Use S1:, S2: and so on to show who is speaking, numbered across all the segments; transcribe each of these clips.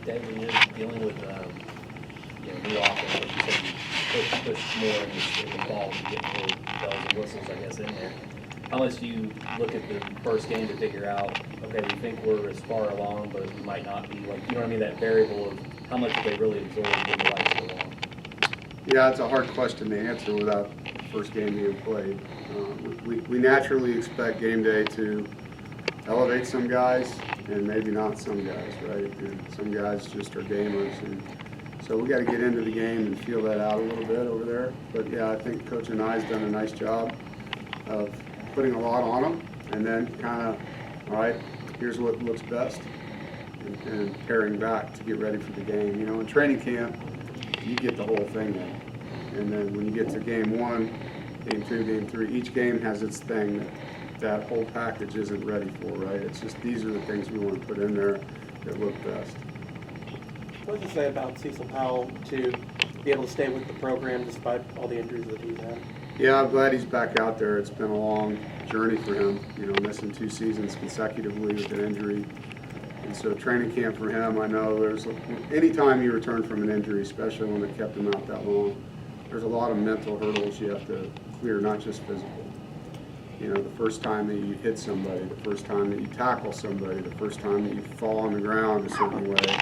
S1: Dave, when you're dealing with new offense, like you said, you push more in the ball to get more bells and whistles, I guess, in there. How much do you look at the first game to figure out, okay, we think we're as far along, but we might not be, like, you know what I mean, that variable of how much do they really absorb when the lights go on?
S2: Yeah, it's a hard question to answer without the first game being played. We naturally expect game day to elevate some guys and maybe not some guys, right? And some guys just are gamers, and so we got to get into the game and feel that out a little bit over there. But yeah, I think Coach Anai's done a nice job of putting a lot on them, and then kind of, all right, here's what looks best, and pairing back to get ready for the game. You know, in training camp, you get the whole thing in, and then when you get to game 1, game 2, game 3, each game has its thing that whole package isn't ready for, right? It's just these are the things we want to put in there that look best.
S3: What did you say about Cecil Powell to be able to stay with the program despite all the injuries that he's had?
S2: Yeah, I'm glad he's back out there. It's been a long journey for him, you know, missing 2 seasons consecutively with an injury. And so training camp for him, I know anytime you return from an injury, especially when it kept him out that long, there's a lot of mental hurdles you have to clear, not just physical. You know, the first time that you hit somebody, the first time that you tackle somebody, the first time that you fall on the ground a certain way.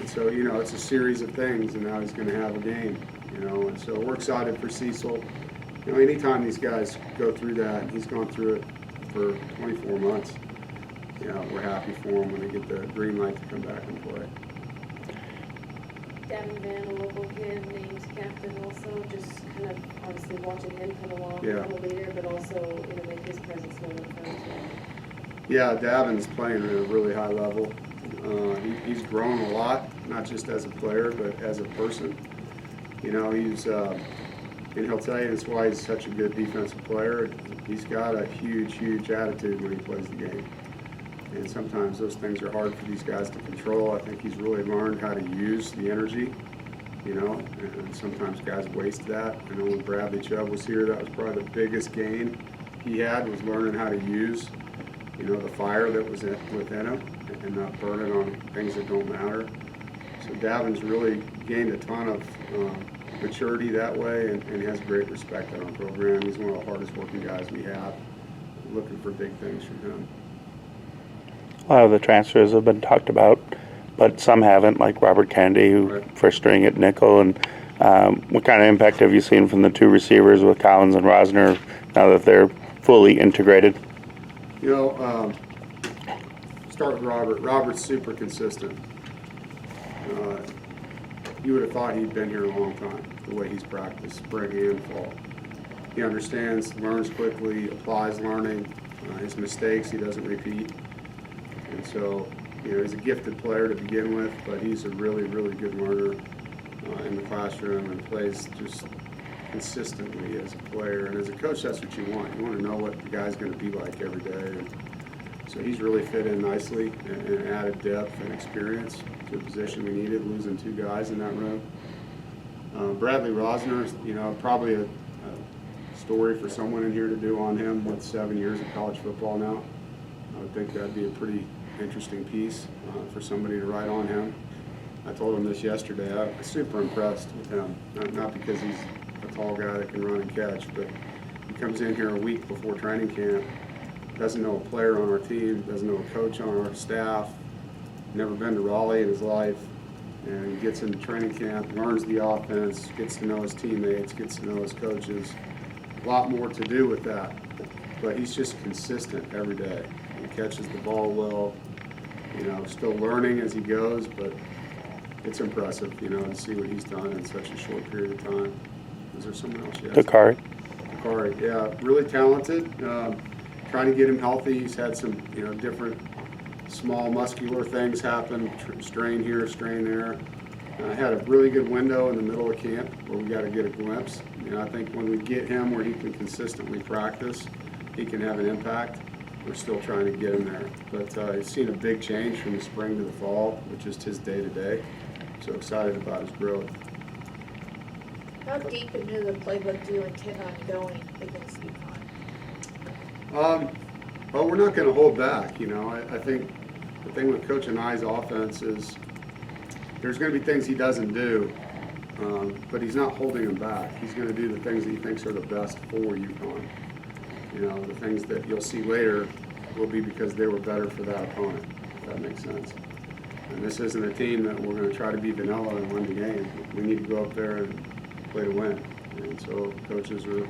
S2: And so, you know, it's a series of things, and now he's going to have a game, you know. And so we're excited for Cecil. You know, anytime these guys go through that, and he's gone through it for 24 months, you know, we're happy for him when they get the green light to come back and play.
S4: Davin Van, a local kid, named captain also, just kind of obviously watching him come along,
S2: Yeah.
S4: become a leader, but also, you know, make his presence known in front of him.
S2: Yeah, Davin's playing at a really high level. He's grown a lot, not just as a player, but as a person. You know, and he'll tell you that's why he's such a good defensive player. He's got a huge, huge attitude when he plays the game. And sometimes those things are hard for these guys to control. I think he's really learned how to use the energy, you know, and sometimes guys waste that. I know when Bradley Chubb was here, that was probably the biggest gain he had, was learning how to use, you know, the fire that was within him and not burn it on things that don't matter. So Davin's really gained a ton of maturity that way, and has great respect in our program. He's one of the hardest working guys we have. Looking for big things from him.
S5: A lot of the transfers have been talked about, but some haven't, like Robert Kennedy, who
S2: Right.
S5: first string at nickel. And what kind of impact have you seen from the 2 receivers with Collins and Rosner now that they're fully integrated?
S2: You know, start with Robert. Robert's super consistent. You would have thought he'd been here a long time, the way he's practiced, spring and fall. He understands, learns quickly, applies learning. His mistakes he doesn't repeat. And so, you know, he's a gifted player to begin with, but he's a really, really good learner in the classroom, and plays just consistently as a player. And as a coach, that's what you want. You want to know what the guy's going to be like every day. And so he's really fit in nicely and added depth and experience to a position we needed, losing 2 guys in that room. Bradley Rosner, you know, probably a story for someone in here to do on him with 7 years of college football now. I would think that'd be a pretty interesting piece for somebody to write on him. I told him this yesterday. I was super impressed with him, not because he's a tall guy that can run and catch, but he comes in here a week before training camp, doesn't know a player on our team, doesn't know a coach on our staff, never been to Raleigh in his life, and he gets into training camp, learns the offense, gets to know his teammates, gets to know his coaches. A lot more to do with that, but he's just consistent every day. He catches the ball well, you know, still learning as he goes, but it's impressive, you know, to see what he's done in such a short period of time. Is there someone else yet?
S5: Dakari.
S2: Dakari, yeah, really talented. Trying to get him healthy. He's had some, you know, different small muscular things happen, strain here, strain there. Had a really good window in the middle of camp where we got to get a glimpse. You know, I think when we get him where he can consistently practice, he can have an impact. We're still trying to get him there. But he's seen a big change from the spring to the fall, which is his day-to-day. So excited about his growth.
S6: How deep into the playbook do you intend on going against UConn?
S2: Well, we're not going to hold back. You know, I think the thing with Coach Anai's offense is there's going to be things he doesn't do, but he's not holding them back. He's going to do the things that he thinks are the best for UConn. You know, the things that you'll see later will be because they were better for that opponent, if that makes sense. And this isn't a team that we're going to try to be vanilla and win the game. We need to go up there and play to win. And so coaches are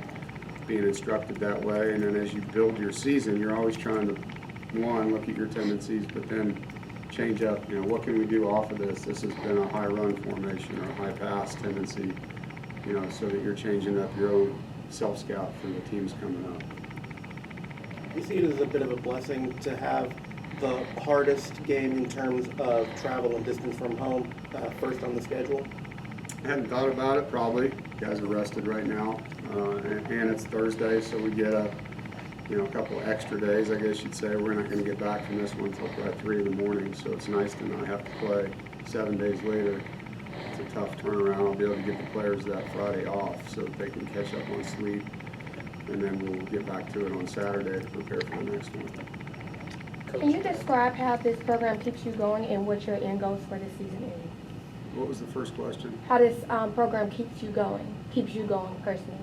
S2: being instructed that way. And then as you build your season, you're always trying to, one, look at your tendencies, but then change up, you know, what can we do off of this? This has been a high run formation or a high pass tendency, you know, so that you're changing up your own self-scout for the teams coming up.
S3: You see it as a bit of a blessing to have the hardest game in terms of travel and distance from home first on the schedule?
S2: I hadn't thought about it, probably. Guys are rested right now, and it's Thursday, so we get a couple extra days, I guess you'd say. We're not going to get back from this one until probably 3 in the morning, so it's nice to not have to play 7 days later. It's a tough turnaround. I'll be able to get the players that Friday off so that they can catch up on sleep, and then we'll get back to it on Saturday to prepare for the next one.
S7: Can you describe how this program keeps you going and what your end goals for this season is?
S2: What was the first question?
S7: How this program keeps you going personally?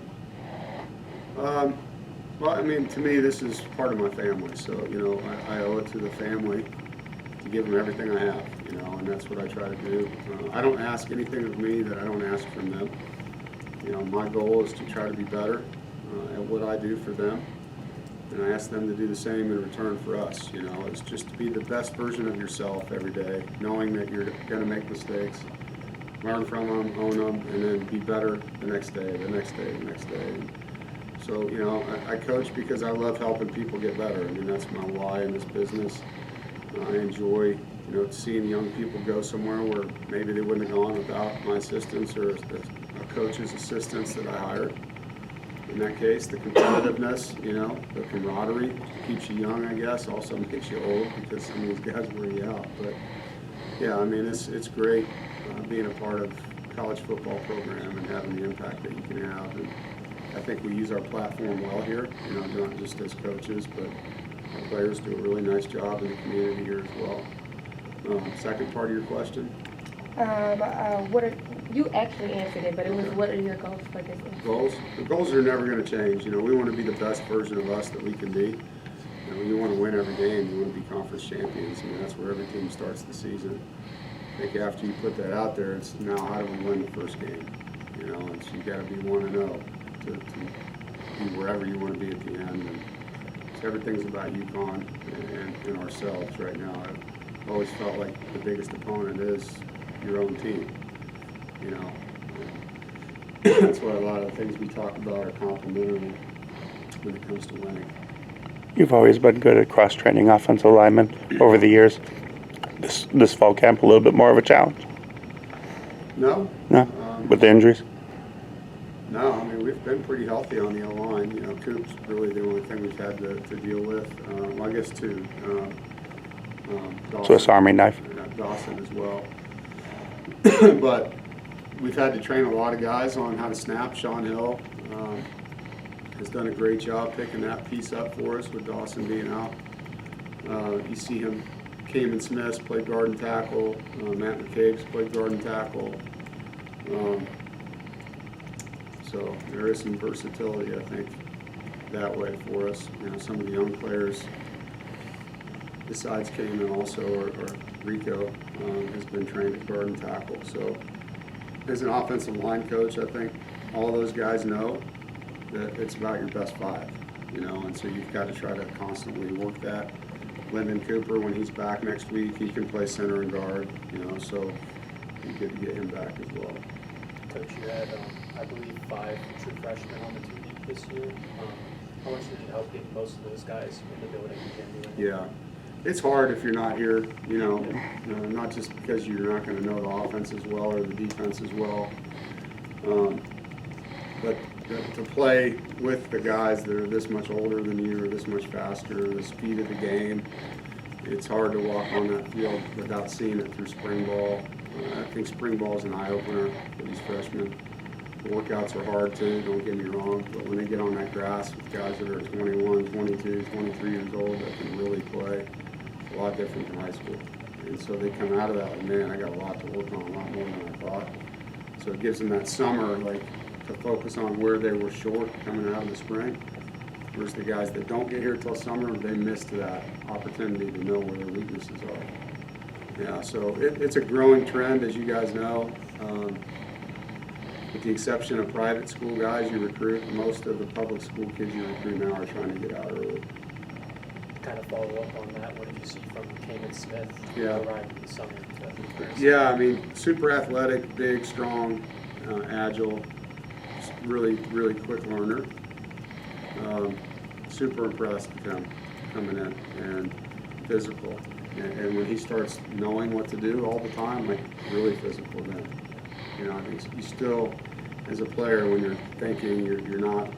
S2: Well, I mean, to me, this is part of my family, so, you know, I owe it to the family to give them everything I have, you know, and that's what I try to do. I don't ask anything of me that I don't ask from them. You know, my goal is to try to be better at what I do for them, and I ask them to do the same in return for us. You know, it's just to be the best version of yourself every day, knowing that you're going to make mistakes, learn from them, own them, and then be better the next day, the next day, the next day. And so, you know, I coach because I love helping people get better. I mean, that's my why in this business. I enjoy, you know, seeing young people go somewhere where maybe they wouldn't have gone without my assistance or a coach's assistance that I hired. In that case, the competitiveness, you know, the camaraderie keeps you young, I guess, also makes you old because some of these guys wear you out. But yeah, I mean, it's great being a part of college football program and having the impact that you can have. And I think we use our platform well here, you know, not just as coaches, but our players do a really nice job in the community here as well. Second part of your question?
S7: You actually answered it, but it was what are your goals for this season?
S2: Goals? The goals are never going to change. You know, we want to be the best version of us that we can be. You know, you want to win every game. You want to be conference champions. I mean, that's where every team starts the season. I think after you put that out there, it's now how do we win the first game? You know, and so you got to be 1-0 to be wherever you want to be at the end. And so everything's about UConn and ourselves right now. I've always felt like the biggest opponent is your own team. You know, that's why a lot of the things we talk about are complementary when it comes to winning.
S5: You've always been good at cross-training offensive linemen over the years. This fall camp a little bit more of a challenge?
S2: No.
S5: No? With the injuries?
S2: No, I mean, we've been pretty healthy on the O-line. You know, Coop's really the only thing we've had to deal with. Well, I guess two. Dawson,
S5: Swiss Army knife.
S2: Dawson as well. But we've had to train a lot of guys on how to snap. Sean Hill has done a great job picking that piece up for us with Dawson being out. You see him, Cayman Smith played guard and tackle. Matt McCabe's played guard and tackle. So there is some versatility, I think, that way for us. You know, some of the young players, besides Cayman also, or Rico, has been trained at guard and tackle. So as an offensive line coach, I think all those guys know that it's about your best five, you know, and so you've got to try to constantly work that. Lyndon Cooper, when he's back next week, he can play center and guard, you know, so it's good to get him back as well.
S1: Coach, you had, I believe, 5 true freshmen on the team this year. How much did it help getting most of those guys in the building again?
S2: Yeah. It's hard if you're not here, you know, not just because you're not going to know the offense as well or the defense as well, but to play with the guys that are this much older than you or this much faster, the speed of the game, it's hard to walk on that field without seeing it through spring ball. I think spring ball is an eye-opener for these freshmen. The workouts are hard too, don't get me wrong, but when they get on that grass with guys that are 21, 22, 23 years old that can really play, a lot different than high school. And so they come out of that, like, man, I got a lot to work on, a lot more than I thought. So it gives them that summer, like, to focus on where they were short coming out of the spring. Whereas the guys that don't get here till summer, they missed that opportunity to know where their weaknesses are. Yeah, so it's a growing trend, as you guys know. With the exception of private school guys you recruit, most of the public school kids you recruit now are trying to get out early.
S8: Kind of follow up on that, what did you see from Kamen Smith?
S2: Yeah.
S8: Arrived in the summer to
S2: Yeah, I mean, super athletic, big, strong, agile, really, really quick learner. Super impressed with him coming in, and physical. And when he starts knowing what to do all the time, like, really physical then. You know, I think you still, as a player, when you're thinking you're not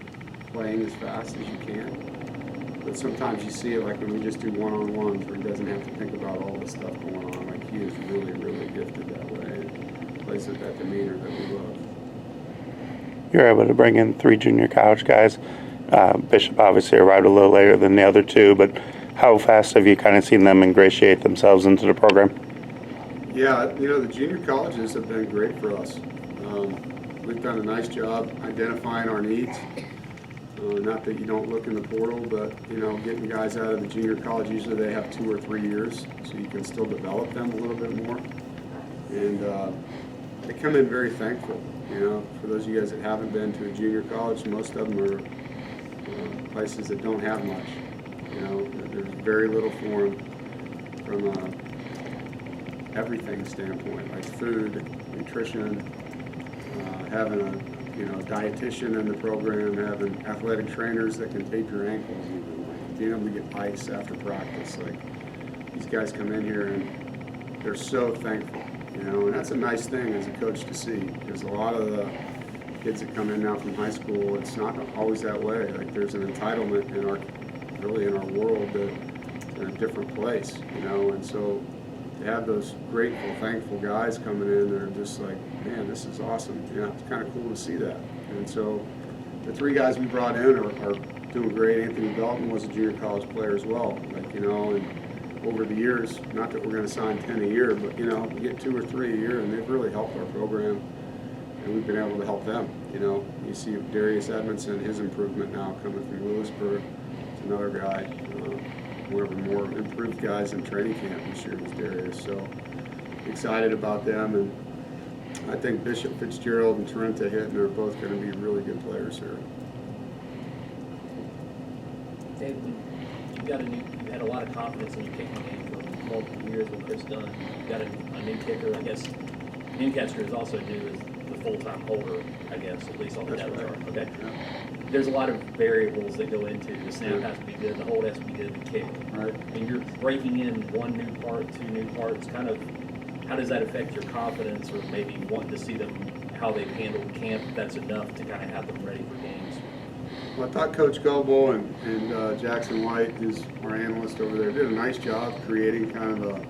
S2: playing as fast as you can. But sometimes you see it, like when we just do one-on-ones where he doesn't have to think about all the stuff going on. Like, he is really, really gifted that way and plays with that demeanor that we love.
S5: You're able to bring in 3 junior college guys. Bishop obviously arrived a little later than the other 2, but how fast have you kind of seen them ingratiate themselves into the program?
S2: Yeah, you know, the junior colleges have been great for us. We've done a nice job identifying our needs. Not that you don't look in the portal, but, you know, getting guys out of the junior college, usually they have 2 or 3 years, so you can still develop them a little bit more. And they come in very thankful, you know. For those of you guys that haven't been to a junior college, most of them are places that don't have much. You know, there's very little for them from everything standpoint, like food, nutrition, having a dietitian in the program, having athletic trainers that can tape your ankles, even, like, being able to get ice after practice. Like, these guys come in here and they're so thankful, you know, and that's a nice thing as a coach to see, because a lot of the kids that come in now from high school, it's not always that way. Like, there's an entitlement in our world that in a different place, you know, and so to have those grateful, thankful guys coming in, they're just like, man, this is awesome. You know, it's kind of cool to see that. And so the 3 guys we brought in are doing great. Anthony Belton was a junior college player as well. Like, you know, and over the years, not that we're going to sign 10 a year, but, you know, we get 2 or 3 a year, and they've really helped our program, and we've been able to help them. You know, you see Darius Edmondson, his improvement now coming from Lewisburg. It's another guy. One of the more improved guys in training camp this year was Darius. So excited about them, and I think Bishop Fitzgerald and Trenta Hitton are both going to be really good players here.
S1: Dave, you had a lot of confidence in your kicking game for multiple years with Chris Dunn. You got a new kicker, I guess. Newcastle is also new as the full-time holder, I guess, at least on the depth chart. Okay.
S2: Yeah.
S1: There's a lot of variables that go into the snap has to be good, the hold has to be good, the kick.
S2: Right.
S1: And you're breaking in 1 new part, 2 new parts. Kind of, how does that affect your confidence, or maybe wanting to see them how they've handled camp? That's enough to kind of have them ready for games.
S2: Well, I thought Coach Goble and Jackson White, who's our analyst over there, did a nice job creating kind of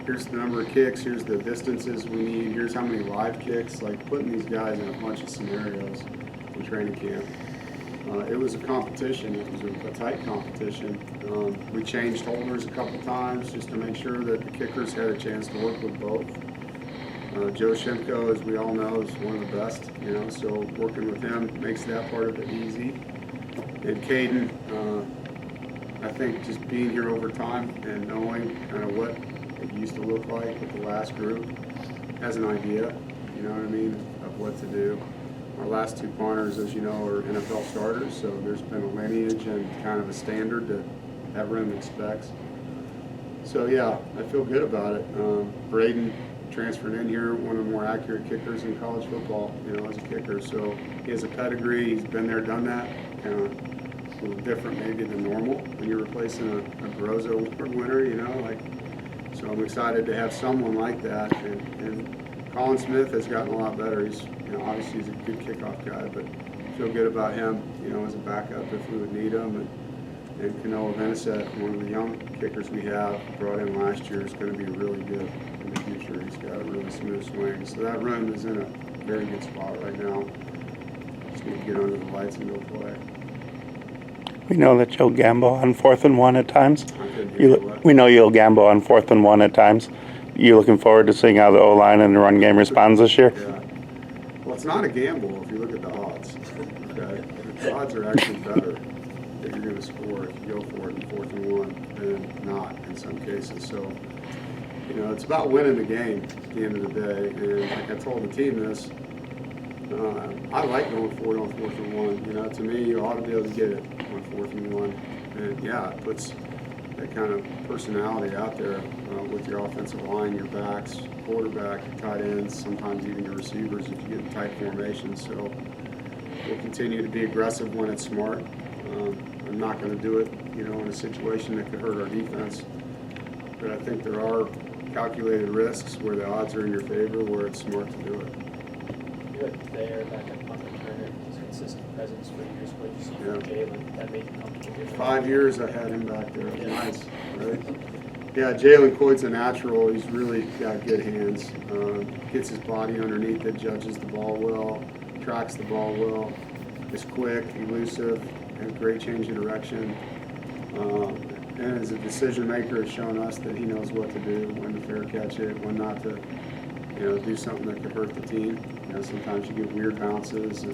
S2: here's the number of kicks, here's the distances we need, here's how many live kicks, like putting these guys in a bunch of scenarios in training camp. It was a competition. It was a tight competition. We changed holders a couple times just to make sure that the kickers had a chance to work with both. Joe Shimko, as we all know, is one of the best, you know, so working with him makes that part of it easy. And Caden, I think just being here over time and knowing kind of what it used to look like with the last group, has an idea, you know what I mean, of what to do. Our last 2 punters, as you know, are NFL starters, so there's been a lineage and kind of a standard that everyone expects. So yeah, I feel good about it. Braden transferred in here, one of the more accurate kickers in college football, you know, as a kicker. So he has a pedigree, he's been there, done that, kind of a little different maybe than normal when you're replacing a Grozo Award winner, you know, like, so I'm excited to have someone like that. And Colin Smith has gotten a lot better. He's, you know, obviously he's a good kickoff guy, but feel good about him, you know, as a backup if we would need him. And Canoa Veneset, one of the young kickers we have, brought in last year, is going to be really good in the future. He's got a really smooth swing. So that room is in a very good spot right now. Just need to get under the lights and go play.
S5: We know that you'll gamble on 4th and 1 at times.
S2: I couldn't hear you. What?
S5: We know you'll gamble on 4th and 1 at times. you looking forward to seeing how the O-line and the run game responds this year?
S2: Yeah. Well, it's not a gamble if you look at the odds. Okay? The odds are actually better that you're going to score if you go for it in 4th and 1 than not in some cases. So, you know, it's about winning the game at the end of the day. And like I told the team this, I like going for it on 4th and 1. You know, to me, you ought to be able to get it on 4th and 1. And yeah, it puts that kind of personality out there with your offensive line, your backs, quarterback, your tight ends, sometimes even your receivers if you get in tight formation. So we'll continue to be aggressive when it's smart. I'm not going to do it, you know, in a situation that could hurt our defense. But I think there are calculated risks where the odds are in your favor, where it's smart to do it.
S8: You had there back at punt returner, his consistent presence for years. What did you see from
S2: Yeah.
S8: Jalen that made you comfortable?
S2: 5 years I had him back there. It was nice, right? Yeah, Jalen Coyte's a natural. He's really got good hands. Gets his body underneath it, judges the ball well, tracks the ball well. Is quick, elusive, has great change of direction. And as a decision maker, has shown us that he knows what to do, when to fair catch it, when not to, you know, do something that could hurt the team. You know, sometimes you get weird bounces,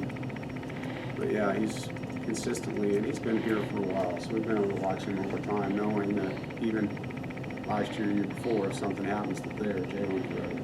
S2: but yeah, he's consistently, and he's been here for a while, so we've been able to watch him over time, knowing that even last year, year before, if something happens to there, Jalen's ready.